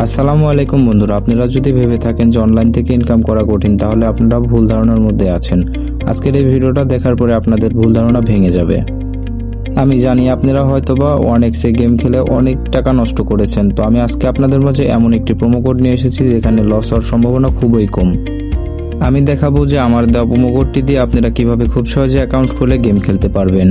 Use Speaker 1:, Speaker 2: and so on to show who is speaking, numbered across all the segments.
Speaker 1: আসসালামু আলাইকুম বন্ধুরা, আপনারা যদি ভেবে থাকেন যে অনলাইন থেকে ইনকাম করা কঠিন, তাহলে আপনারা ভুল ধারণার মধ্যে আছেন। আজকের এই ভিডিওটা দেখার পরে আপনাদের ভুল ধারণা ভেঙে যাবে। আমি জানি আপনারা হয়তোবা 1x গেম খেলে অনেক টাকা নষ্ট করেছেন, তো আমি আজকে আপনাদের মাঝে এমন একটি প্রোমো কোড নিয়ে এসেছি যেখানে লস হওয়ার সম্ভাবনা খুবই কম। আমি দেখাবো যে আমার দেওয়া প্রোমো কোডটি দিয়ে আপনারা কিভাবে খুব সহজে অ্যাকাউন্ট খুলে গেম খেলতে পারবেন।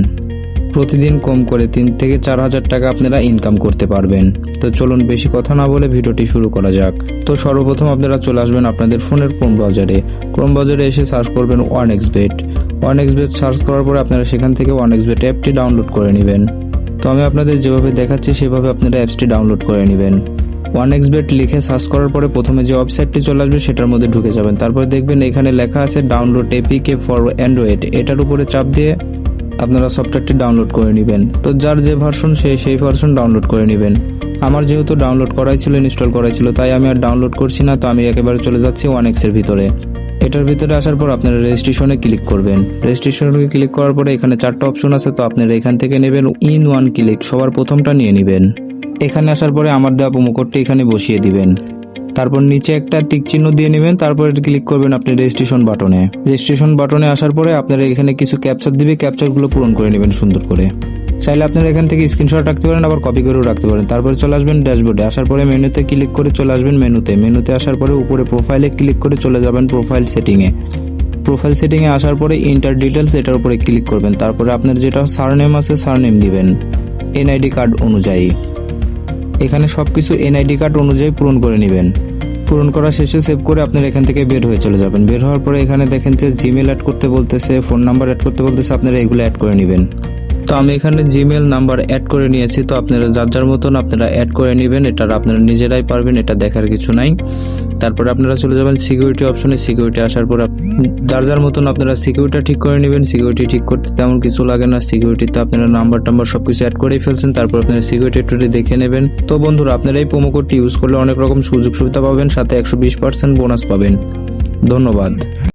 Speaker 1: প্রতিদিন কম করে 3 থেকে 4 হাজার টাকা আপনারা ইনকাম করতে পারবেন। তো চলুন বেশি কথা না বলে ভিডিওটি শুরু করা যাক। তো সর্বপ্রথম আপনারা চলে আসবেন আপনাদের ফোনের ক্রোম ব্রাউজারে এসে সার্চ করবেন 1xbet। 1xbet সার্চ করার পরে আপনারা সেখান থেকে 1xbet অ্যাপটি ডাউনলোড করে নেবেন। তো আমি আপনাদের যেভাবে দেখাচ্ছি সেভাবে আপনারা অ্যাপসটি ডাউনলোড করে নেবেন। 1xbet লিখে সার্চ করার পরে প্রথমে যে ওয়েবসাইটটি চলে আসবে সেটার মধ্যে ঢুকে যাবেন। তারপর দেখবেন এখানে লেখা আছে ডাউনলোড এপিকে ফর অ্যান্ড্রয়েড। এটার উপরে চাপ দিয়ে আপনারা সফটওয়্যারটি ডাউনলোড করে নেবেন। তো যার যে ভার্সন সেই ভার্সন ডাউনলোড করে নেবেন। আমার যেহেতু ডাউনলোড করাই ছিল, ইনস্টল করাই ছিল, তাই আমি আর ডাউনলোড করছি না। তো আমি একেবারে চলে যাচ্ছি 1x এর ভিতরে। এটার ভিতরে আসার পর আপনারা রেজিস্ট্রেশনে ক্লিক করবেন। রেজিস্ট্রেশনে ক্লিক করার পরে এখানে 4টা অপশন আছে, তো আপনারা এখান থেকে নেবেন ইন ওয়ান ক্লিক, সবার প্রথমটা নিয়ে নেবেন। এখানে আসার পরে আমার দেওয়া প্রোমো কোডটি এখানে বসিয়ে দিবেন। তারপর নিচে একটা টিক চিহ্ন দিয়ে নেবেন। তারপর ক্লিক করবেন আপনি রেজিস্ট্রেশন বাটনে আসার পরে আপনারা এখানে কিছু ক্যাপচার দিবে, ক্যাপচারগুলো পূরণ করে নেবেন সুন্দর করে। চাইলে আপনারা এখান থেকে স্ক্রিনশট রাখতে পারেন, আবার কপি করেও রাখতে পারেন। তারপর চলে আসবেন ড্যাশবোর্ডে। আসার পরে মেনুতে ক্লিক করে চলে আসবেন মেনুতে আসার পরে উপরে প্রোফাইলে ক্লিক করে চলে যাবেন প্রোফাইল সেটিংয়ে আসার পরে ইন্টার ডিটেলস এটার উপরে ক্লিক করবেন। তারপরে আপনার যেটা সারনেম আছে সারনেম দিবেন এনআইডি কার্ড অনুযায়ী। এখানে সবকিছু এনআইডি কার্ড অনুযায়ী পূরণ করে নেবেন। পূরণ করা শেষে সেভ করে আপনারা এখান থেকে বের হয়ে চলে যাবেন। বের হওয়ার পরে এখানে দেখেন যে জিমেল অ্যাড করতে বলতেছে, ফোন নাম্বার অ্যাড করতে বলতেছে, আপনারা এগুলো অ্যাড করে নেবেন। তো আমি এখানে জিমেল নাম্বার অ্যাড করে নিয়েছি। তো আপনারা যার মতন আপনারা অ্যাড করে নেবেন। এটা আপনারা নিজেরাই পারবেন, এটা দেখার কিছু নাই। তারপরে আপনারা চলে যাবেন সিকিউরিটি অপশনে। সিকিউরিটি আসার পর যার মতন আপনারা সিকিউরিটি ঠিক করে নেবেন। সিকিউরিটি ঠিক করতে তেমন কিছু লাগে না। সিকিউরিটিতে আপনারা নাম্বার সবকিছু অ্যাড করেই ফেলছেন। তারপর আপনারা সিকিউরিটি একটু দেখে নেবেন। তো বন্ধুরা, আপনারা এই প্রোমো কোডটি ইউজ করলে অনেক রকম সুযোগ সুবিধা পাবেন, সাথে 120% বোনাস পাবেন। ধন্যবাদ।